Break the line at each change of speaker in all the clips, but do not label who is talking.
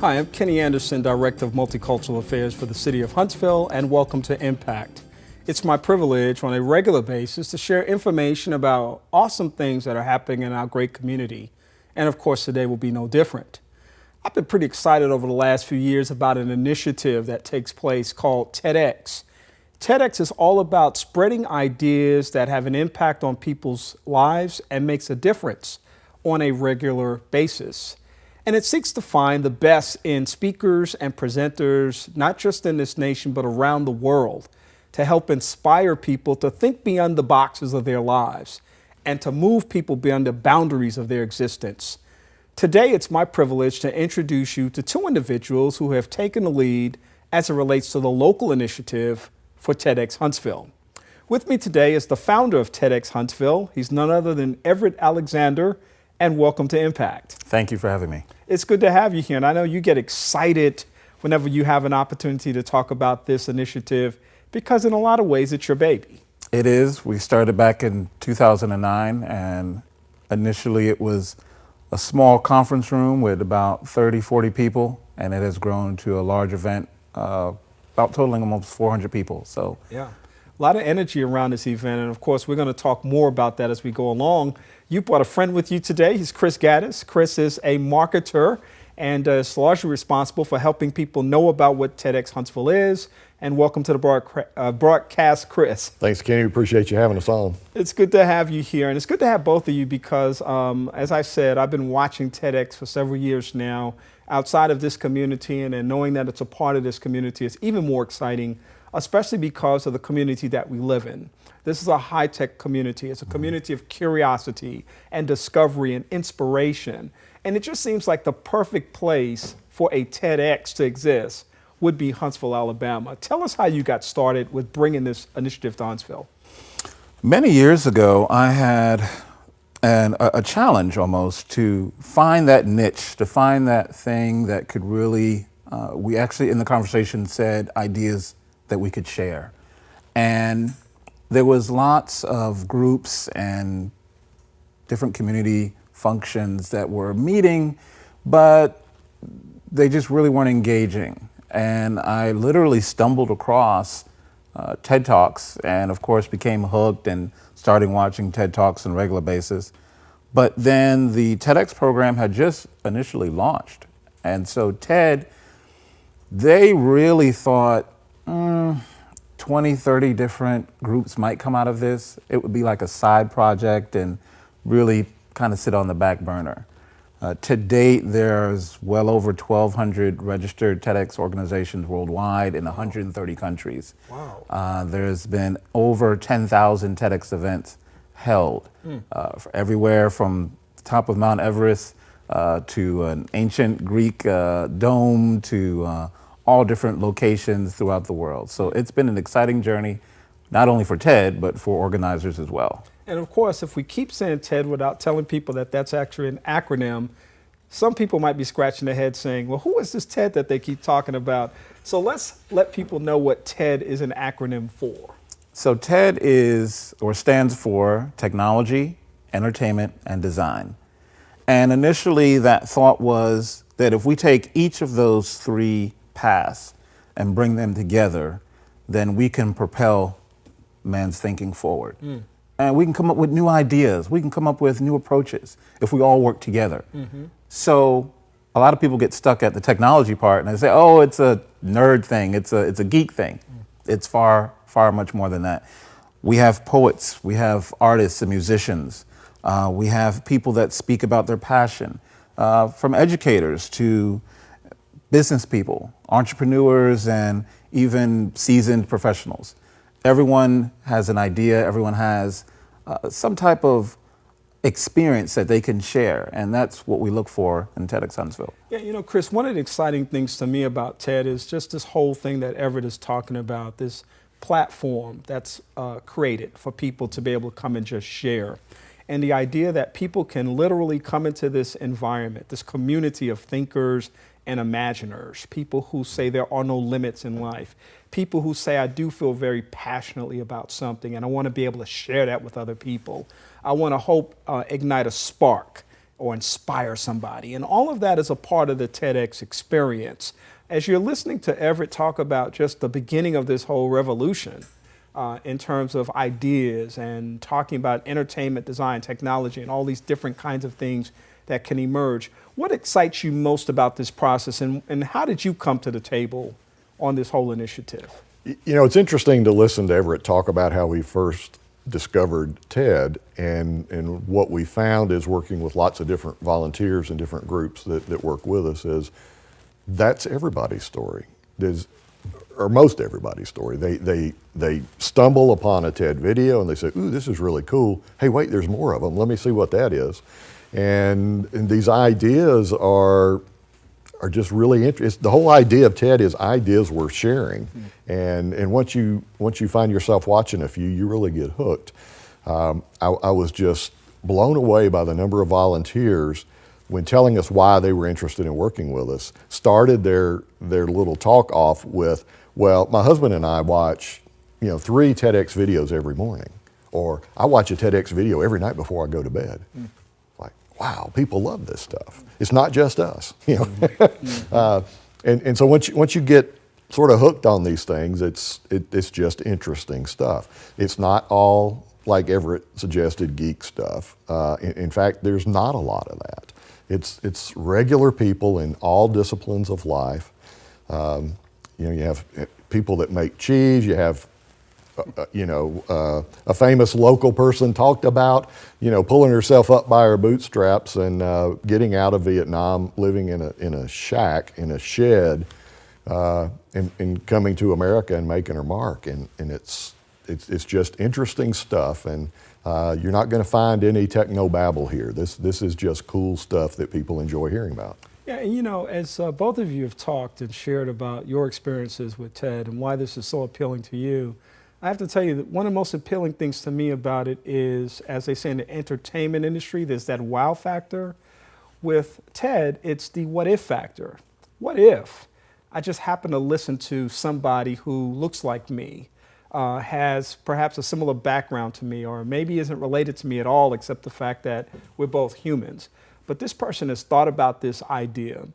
Hi, I'm Kenny Anderson, Director of Multicultural Affairs for the City of Huntsville, and welcome to Impact. It's my privilege on a regular basis to share information about awesome things that are happening in our great community. And of course, today will be no different. I've been pretty excited over the last few years about an initiative that takes place called TEDx. TEDx is all about spreading ideas that have an impact on people's lives and makes a difference on a regular basis. And it seeks to find the best in speakers and presenters, not just in this nation, but around the world, to help inspire people to think beyond the boxes of their lives and to move people beyond the boundaries of their existence. Today, it's my privilege to introduce you to two individuals who have taken the lead as it relates to the local initiative for TEDxHuntsville. With me today is the founder of TEDxHuntsville. He's none other than Everett Alexander, and welcome to Impact.
Thank you for having me.
It's good to have you here, and I know you get excited whenever you have an opportunity to talk about this initiative because in a lot of ways it's your baby.
It is. We started back in 2009, and initially it was a small conference room with about 30, 40 people, and it has grown to a large event, about totaling almost 400 people. So
yeah, a lot of energy around this event, and of course we're going to talk more about that as we go along. You brought a friend with you today. He's Chris Gattis. Chris is a marketer and is largely responsible for helping people know about what TEDxHuntsville is. And welcome to the broadcast, Chris.
Thanks, Kenny. We appreciate you having us on.
It's good to have you here, and it's good to have both of you because, as I said, I've been watching TEDx for several years now outside of this community, and then knowing that it's a part of this community is even more exciting, especially because of the community that we live in. This is a high-tech community. It's a community of curiosity and discovery and inspiration. And it just seems like the perfect place for a TEDx to exist would be Huntsville, Alabama. Tell us how you got started with bringing this initiative to Huntsville.
many years ago, I had a challenge almost to find that niche, to find that thing that could really, we actually in the conversation said ideas that we could share. And there was lots of groups and different community functions that were meeting, but they just really weren't engaging. And I literally stumbled across TED Talks and of course became hooked and started watching TED Talks on a regular basis. But then the TEDx program had just initially launched. And so TED, they really thought, 20, 30 different groups might come out of this. It would be like a side project and really kind of sit on the back burner. To date, there's well over 1,200 registered TEDx organizations worldwide in 130 countries.
Wow.
There's been over 10,000 TEDx events held, everywhere from the top of Mount Everest to an ancient Greek dome to all different locations throughout the world. So it's been an exciting journey, not only for TED, but for organizers as well.
And of course, if we keep saying TED without telling people that that's actually an acronym, some people might be scratching their head saying, well, who is this TED that they keep talking about? So let's let people know what TED is an acronym for.
So TED is, or stands for Technology, Entertainment, and Design. And initially that thought was that if we take each of those three paths and bring them together, then we can propel man's thinking forward. And we can come up with new ideas. We can come up with new approaches if we all work together. So a lot of people get stuck at the technology part and they say, oh, it's a nerd thing. It's a geek thing. It's far, far much more than that. We have poets, we have artists and musicians. We have people that speak about their passion, from educators to business people, entrepreneurs, and even seasoned professionals. Everyone has an idea, everyone has some type of experience that they can share, and that's what we look for in TEDxHuntsville.
Yeah, you know, Chris, one of the exciting things to me about TED is just this whole thing that Everett is talking about, this platform that's created for people to be able to come and just share. And the idea that people can literally come into this environment, this community of thinkers and imaginers, people who say there are no limits in life, people who say I do feel very passionately about something and I want to be able to share that with other people. I want to ignite a spark or inspire somebody. And all of that is a part of the TEDx experience. As you're listening to Everett talk about just the beginning of this whole revolution in terms of ideas and talking about entertainment, design, technology, and all these different kinds of things that can emerge, what excites you most about this process, and how did you come to the table on this whole initiative?
You know, it's interesting to listen to Everett talk about how he first discovered TED, and what we found is working with lots of different volunteers and different groups that work with us is that's everybody's story. Or most everybody's story. They stumble upon a TED video and they say, ooh, this is really cool. Hey, wait, there's more of them. Let me see what that is. And these ideas are just really interesting. The whole idea of TED is ideas worth sharing. And once you find yourself watching a few, you really get hooked. I was just blown away by the number of volunteers when telling us why they were interested in working with us, started their little talk off with, well, my husband and I watch 3 TEDx videos every morning, or I watch a TEDx video every night before I go to bed. Like, wow, people love this stuff. It's not just us, and so once you get sort of hooked on these things, it's just interesting stuff. It's not all, like Everett suggested, geek stuff. In fact, there's not a lot of that. It's regular people in all disciplines of life. You have people that make cheese. You have, a famous local person talked about, pulling herself up by her bootstraps and getting out of Vietnam, living in a shack, in a shed, and coming to America and making her mark. And it's just interesting stuff. And you're not going to find any techno-babble here. This is just cool stuff that people enjoy hearing about.
Yeah, and as both of you have talked and shared about your experiences with TED and why this is so appealing to you, I have to tell you that one of the most appealing things to me about it is, as they say in the entertainment industry, there's that wow factor. With TED, it's the what if factor. What if I just happen to listen to somebody who looks like me, has perhaps a similar background to me, or maybe isn't related to me at all, except the fact that we're both humans. But this person has thought about this idea,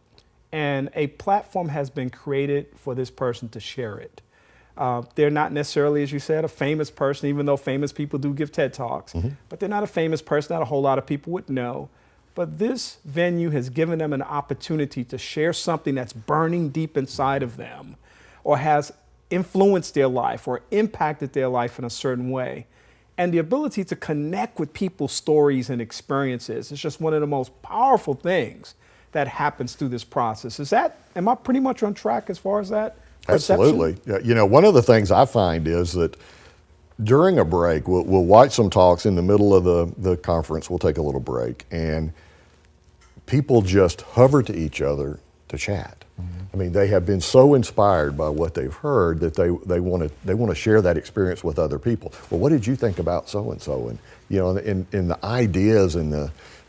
and a platform has been created for this person to share it. They're not necessarily, as you said, a famous person, even though famous people do give TED Talks, but they're not a famous person that a whole lot of people would know. But this venue has given them an opportunity to share something that's burning deep inside of them, or has influenced their life or impacted their life in a certain way. And the ability to connect with people's stories and experiences is just one of the most powerful things that happens through this process. Am I pretty much on track as far as that perception?
Absolutely. Yeah, one of the things I find is that during a break, we'll watch some talks in the middle of the conference. We'll take a little break, and people just hover to each other to chat. I mean, they have been so inspired by what they've heard that they want to share that experience with other people. Well, what did you think about so and so? And and the ideas and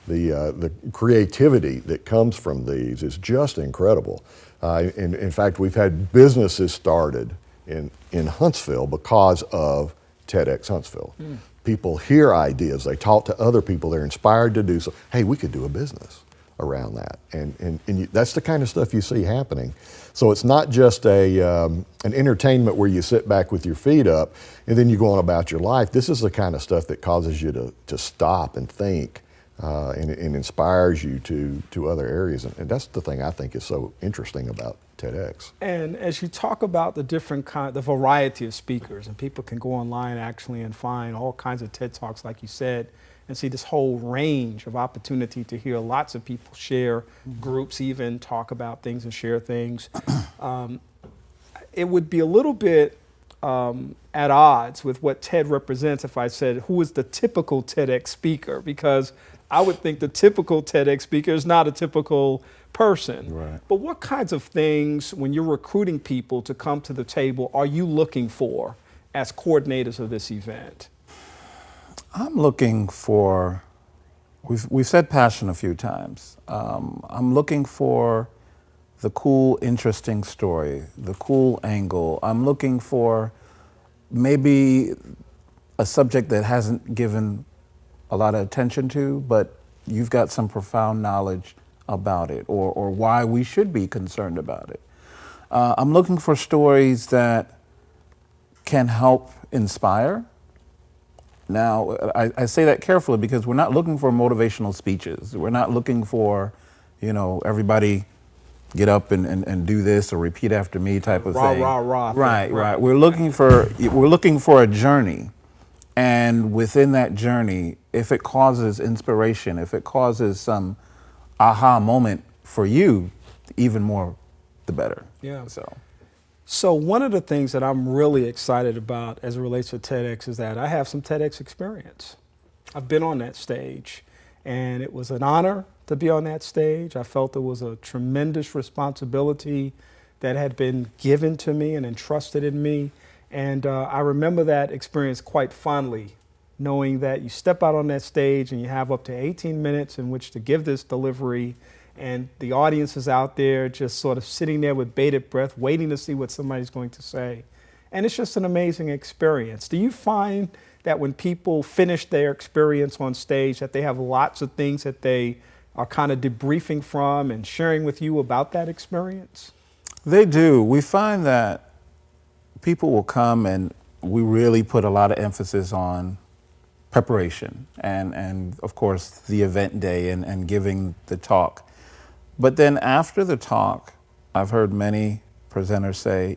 the creativity that comes from these is just incredible. In fact, we've had businesses started in Huntsville because of TEDxHuntsville. People hear ideas, they talk to other people, they're inspired to do so. Hey, we could do a business around that, and that's the kind of stuff you see happening. So it's not just an entertainment where you sit back with your feet up and then you go on about your life. This is the kind of stuff that causes you to stop and think, and inspires you to other areas, and that's the thing I think is so interesting about TEDx.
And as you talk about the the variety of speakers, and people can go online actually and find all kinds of TED Talks, like you said, and see this whole range of opportunity to hear lots of people share, groups even talk about things and share things. It would be a little bit at odds with what TED represents if I said, who is the typical TEDx speaker? Because I would think the typical TEDx speaker is not a typical person.
Right.
But what kinds of things, when you're recruiting people to come to the table, are you looking for as coordinators of this event?
I'm looking for, we've said passion a few times. I'm looking for the cool, interesting story, the cool angle. I'm looking for maybe a subject that hasn't given a lot of attention to, but you've got some profound knowledge about it, or why we should be concerned about it. I'm looking for stories that can help inspire. Now, I say that carefully because we're not looking for motivational speeches. We're not looking for, everybody get up and do this or repeat after me type of thing.
Rah.
Right. We're looking for a journey. And within that journey, if it causes inspiration, if it causes some aha moment for you, even more, the better.
Yeah. So one of the things that I'm really excited about as it relates to TEDx is that I have some TEDx experience. I've been on that stage, and it was an honor to be on that stage. I felt it was a tremendous responsibility that had been given to me and entrusted in me. And I remember that experience quite fondly, knowing that you step out on that stage and you have up to 18 minutes in which to give this delivery, and the audience is out there just sort of sitting there with bated breath, waiting to see what somebody's going to say. And it's just an amazing experience. Do you find that when people finish their experience on stage that they have lots of things that they are kind of debriefing from and sharing with you about that experience?
They do. We find that people will come, and we really put a lot of emphasis on preparation and of course the event day and giving the talk. But then after the talk, I've heard many presenters say,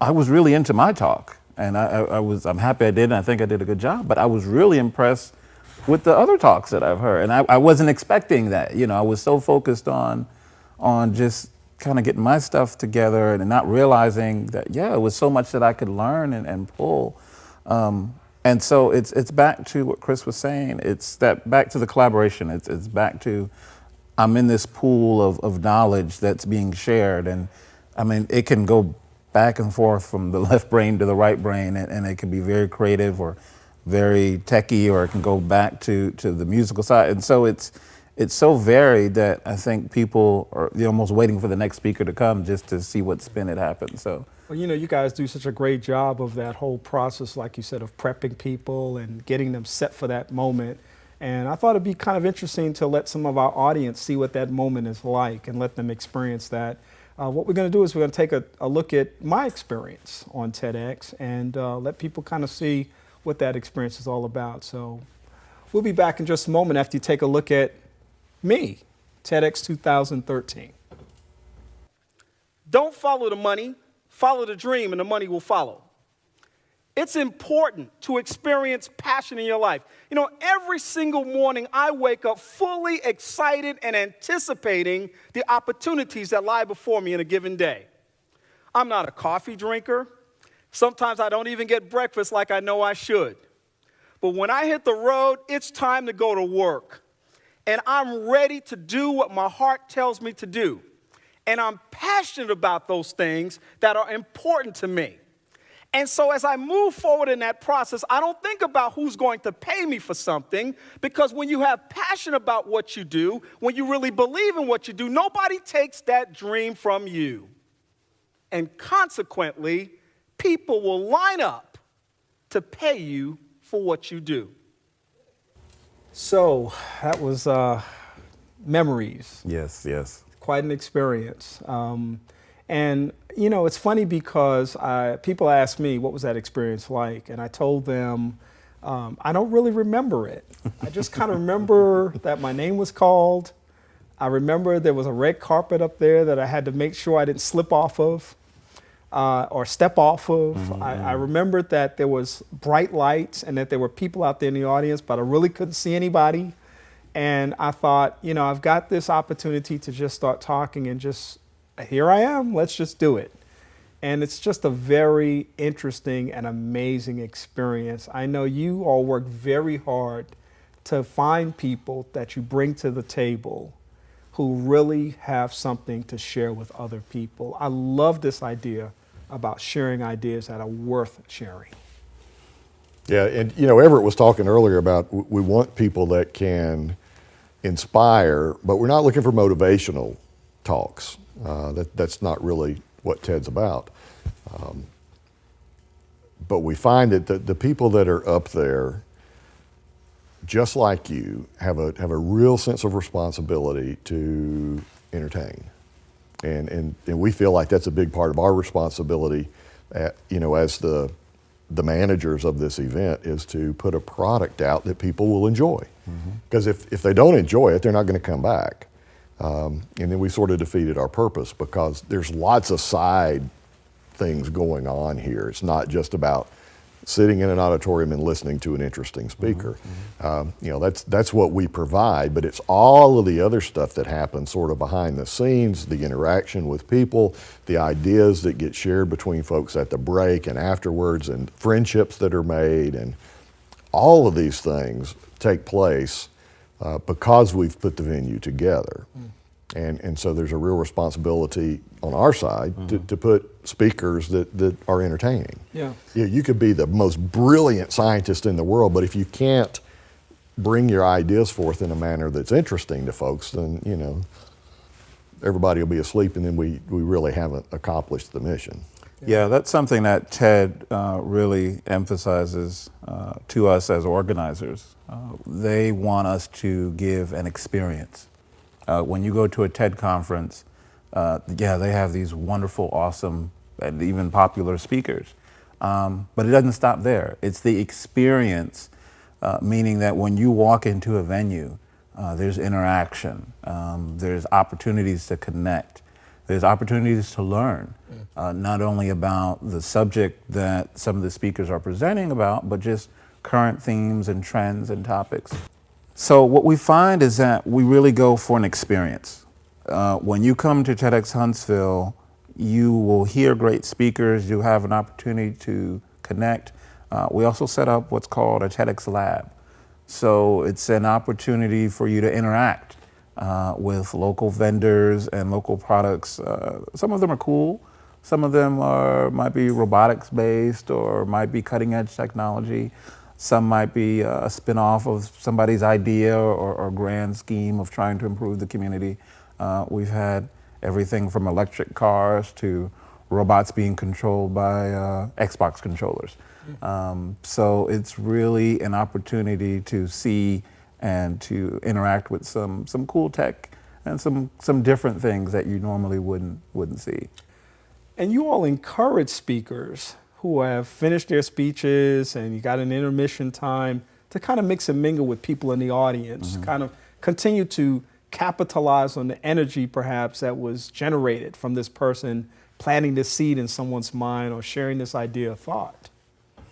I was really into my talk, and I'm happy I did, and I think I did a good job, but I was really impressed with the other talks that I've heard. And I wasn't expecting that. I was so focused on just kind of getting my stuff together and not realizing that, it was so much that I could learn and pull. And so it's back to what Chris was saying. It's back to the collaboration. It's back to, I'm in this pool of knowledge that's being shared. And I mean, it can go back and forth from the left brain to the right brain, and it can be very creative or very techie, or it can go back to the musical side. And so it's so varied that I think people are almost waiting for the next speaker to come just to see what spin it happens. So.
Well, you guys do such a great job of that whole process, like you said, of prepping people and getting them set for that moment. And I thought it'd be kind of interesting to let some of our audience see what that moment is like and let them experience that. What we're going to do is we're going to take a look at my experience on TEDx and let people kind of see what that experience is all about. So we'll be back in just a moment after you take a look at me, TEDx 2013. Don't follow the money, follow the dream, and the money will follow. It's important to experience passion in your life. Every single morning I wake up fully excited and anticipating the opportunities that lie before me in a given day. I'm not a coffee drinker. Sometimes I don't even get breakfast like I know I should. But when I hit the road, it's time to go to work. And I'm ready to do what my heart tells me to do. And I'm passionate about those things that are important to me. And so as I move forward in that process, I don't think about who's going to pay me for something, because when you have passion about what you do, when you really believe in what you do, nobody takes that dream from you. And consequently, people will line up to pay you for what you do. So that was memories.
Yes.
Quite an experience. And, it's funny because people ask me, what was that experience like? And I told them, I don't really remember it. I just kind of remember that my name was called. I remember there was a red carpet up there that I had to make sure I didn't slip off of or step off of. Mm-hmm. I remembered that there was bright lights and that there were people out there in the audience, but I really couldn't see anybody. And I thought, I've got this opportunity to just start talking and just, here I am, let's just do it. And it's just a very interesting and amazing experience. I know you all work very hard to find people that you bring to the table who really have something to share with other people. I love this idea about sharing ideas that are worth sharing.
Yeah, and Everett was talking earlier about we want people that can inspire, but we're not looking for motivational talks. That's not really what TED's about. But we find that the people that are up there, just like you, have a real sense of responsibility to entertain. And we feel like that's a big part of our responsibility, as the managers of this event, is to put a product out that people will enjoy. Because if they don't enjoy it, they're not going to come back. And then we sort of defeated our purpose, because there's lots of side things going on here. It's not just about sitting in an auditorium and listening to an interesting speaker. That's what we provide, but it's all of the other stuff that happens sort of behind the scenes, the interaction with people, the ideas that get shared between folks at the break and afterwards, and friendships that are made, and all of these things take place because we've put the venue together. And so there's a real responsibility on our side to put speakers that are entertaining.
Yeah.
You could be the most brilliant scientist in the world, but if you can't bring your ideas forth in a manner that's interesting to folks, then everybody will be asleep, and then we really haven't accomplished the mission.
Yeah, that's something that TED really emphasizes to us as organizers. They want us to give an experience. When you go to a TED conference, they have these wonderful, awesome, and even popular speakers. But it doesn't stop there. It's the experience, meaning that when you walk into a venue, there's interaction, there's opportunities to connect, there's opportunities to learn, not only about the subject that some of the speakers are presenting about, but just current themes and trends and topics. So what we find is that we really go for an experience. When you come to TEDxHuntsville, you will hear great speakers, you have an opportunity to connect. We also set up what's called a TEDx Lab. So it's an opportunity for you to interact with local vendors and local products. Some of them are cool, some of them might be robotics based or might be cutting edge technology. Some might be a spin-off of somebody's idea or grand scheme of trying to improve the community. We've had everything from electric cars to robots being controlled by Xbox controllers. So it's really an opportunity to see and to interact with some cool tech and some different things that you normally wouldn't see.
And you all encourage speakers who have finished their speeches and you got an intermission time to kind of mix and mingle with people in the audience, kind of continue to capitalize on the energy perhaps that was generated from this person planting this seed in someone's mind or sharing this idea or thought.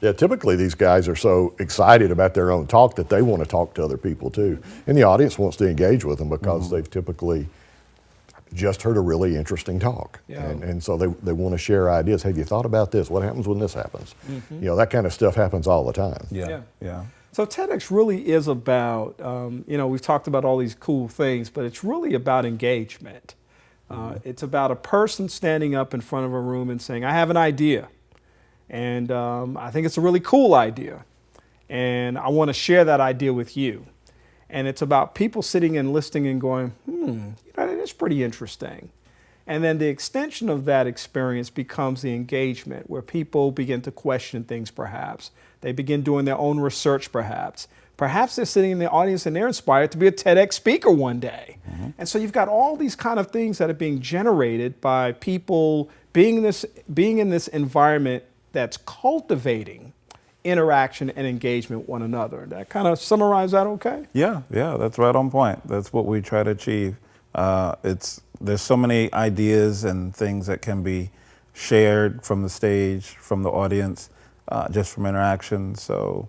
Yeah, typically these guys are so excited about their own talk that they want to talk to other people too. And the audience wants to engage with them because they've typically just heard a really interesting talk.
Yeah.
And so they want to share ideas. Have you thought about this? What happens when this happens? That kind of stuff happens all the time.
Yeah.
So TEDx really is about, we've talked about all these cool things, but it's really about engagement. It's about a person standing up in front of a room and saying, I have an idea, and I think it's a really cool idea, and I want to share that idea with you. And it's about people sitting and listening and going, that's pretty interesting. And then the extension of that experience becomes the engagement, where people begin to question things perhaps. They begin doing their own research perhaps. Perhaps they're sitting in the audience and they're inspired to be a TEDx speaker one day. And so you've got all these kind of things that are being generated by people being in this environment that's cultivating interaction and engagement with one another. That kind of summarize that okay?
Yeah, that's right on point. That's what we try to achieve. There's so many ideas and things that can be shared from the stage, from the audience, just from interaction. So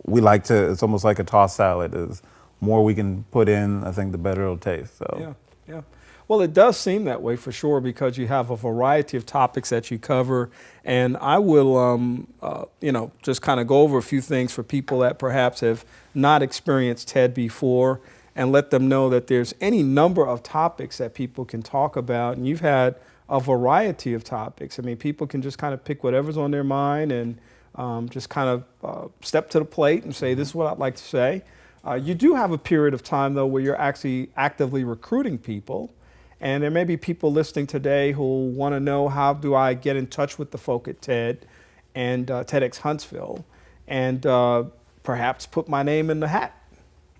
we like to, it's almost like a tossed salad. The more we can put in, I think the better it'll taste. So.
Yeah. Well, it does seem that way for sure, because you have a variety of topics that you cover. And I will, just kind of go over a few things for people that perhaps have not experienced TED before, and let them know that there's any number of topics that people can talk about. And you've had a variety of topics. I mean, people can just kind of pick whatever's on their mind and just kind of step to the plate and say, this is what I'd like to say. You do have a period of time, though, where you're actually actively recruiting people. And there may be people listening today who want to know, how do I get in touch with the folk at TED and TEDxHuntsville? And perhaps put my name in the hat?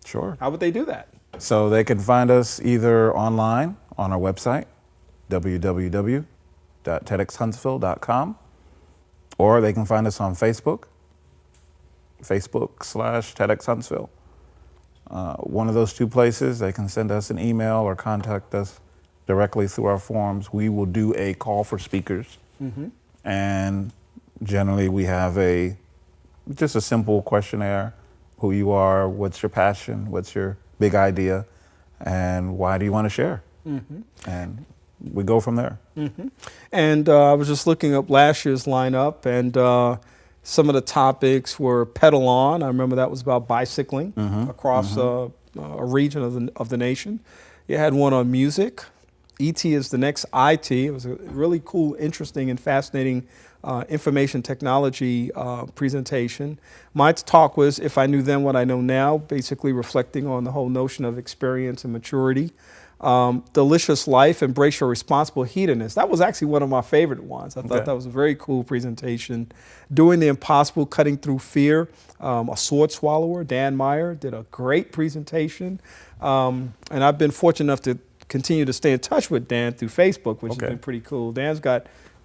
Sure.
How would they do that?
So they can find us either online on our website, www.TEDxHuntsville.com, or they can find us on Facebook, Facebook/TEDxHuntsville. One of those two places, they can send us an email or contact us directly through our forms. We will do a call for speakers. And generally we have just a simple questionnaire: who you are, what's your passion, what's your big idea, and why do you want to share? And we go from there.
And I was just looking up last year's lineup, and some of the topics were pedal on. I remember that was about bicycling across a region of the nation. You had one on music. ET is the next IT. It was a really cool, interesting, and fascinating information technology presentation. My talk was If I Knew Then What I Know Now, basically reflecting on the whole notion of experience and maturity. Delicious Life, Embrace Your Responsible Hedonist. That was actually one of my favorite ones. I thought that was a very cool presentation. Doing the Impossible, Cutting Through Fear. A Sword Swallower, Dan Meyer, did a great presentation. And I've been fortunate enough to continue to stay in touch with Dan through Facebook, which has been pretty cool. Dan's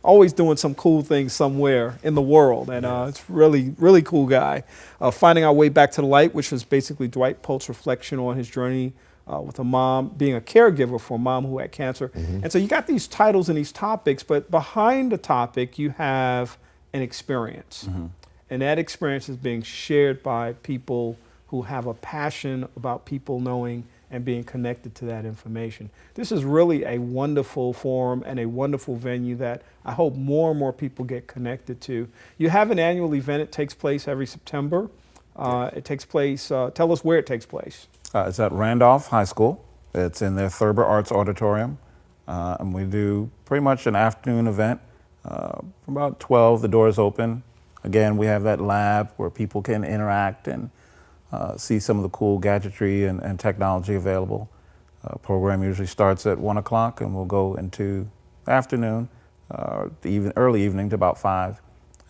always doing some cool things somewhere in the world, and it's really cool guy. Finding Our Way Back to the Light, which was basically Dwight Polk's reflection on his journey with a mom, being a caregiver for a mom who had cancer. And so you got these titles and these topics, but behind the topic you have an experience. And that experience is being shared by people who have a passion about people knowing and being connected to that information. This is really a wonderful forum and a wonderful venue that I hope more and more people get connected to. You have an annual event. It takes place every September. It takes place, tell us where it takes place.
It's at Randolph High School. It's in their Thurber Arts Auditorium. And we do pretty much an afternoon event. From about 12, the doors open. Again, we have that lab where people can interact and see some of the cool gadgetry and technology available. Program usually starts at 1 o'clock and we'll go into the afternoon, the early evening to about 5.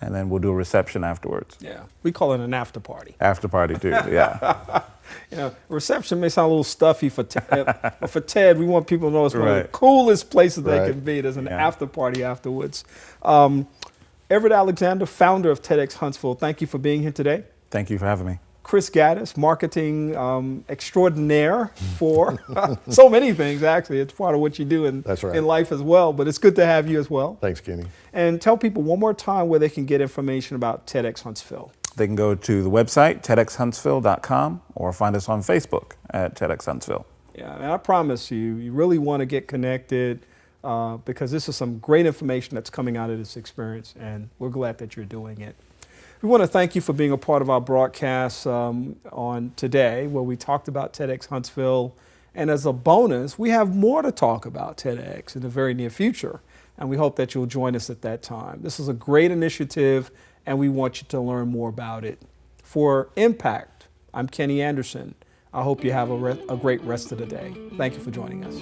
And then we'll do a reception afterwards.
Yeah, we call it an after party.
After party too, yeah.
You know, reception may sound a little stuffy for Ted, but for Ted, we want people to know it's one of the coolest places they can be. There's an after party afterwards. Everett Alexander, founder of TEDx Huntsville, thank you for being here today.
Thank you for having me.
Chris Gattis, marketing extraordinaire for so many things, actually. It's part of what you do in life as well, but it's good to have you as well.
Thanks, Kenny.
And tell people one more time where they can get information about TEDx Huntsville.
They can go to the website, TEDxHuntsville.com, or find us on Facebook at TEDx Huntsville.
Yeah, and I promise you really want to get connected because this is some great information that's coming out of this experience, and we're glad that you're doing it. We want to thank you for being a part of our broadcast on today, where we talked about TEDx Huntsville. And as a bonus, we have more to talk about TEDx in the very near future. And we hope that you'll join us at that time. This is a great initiative, and we want you to learn more about it. For Impact, I'm Kenny Anderson. I hope you have a great rest of the day. Thank you for joining us.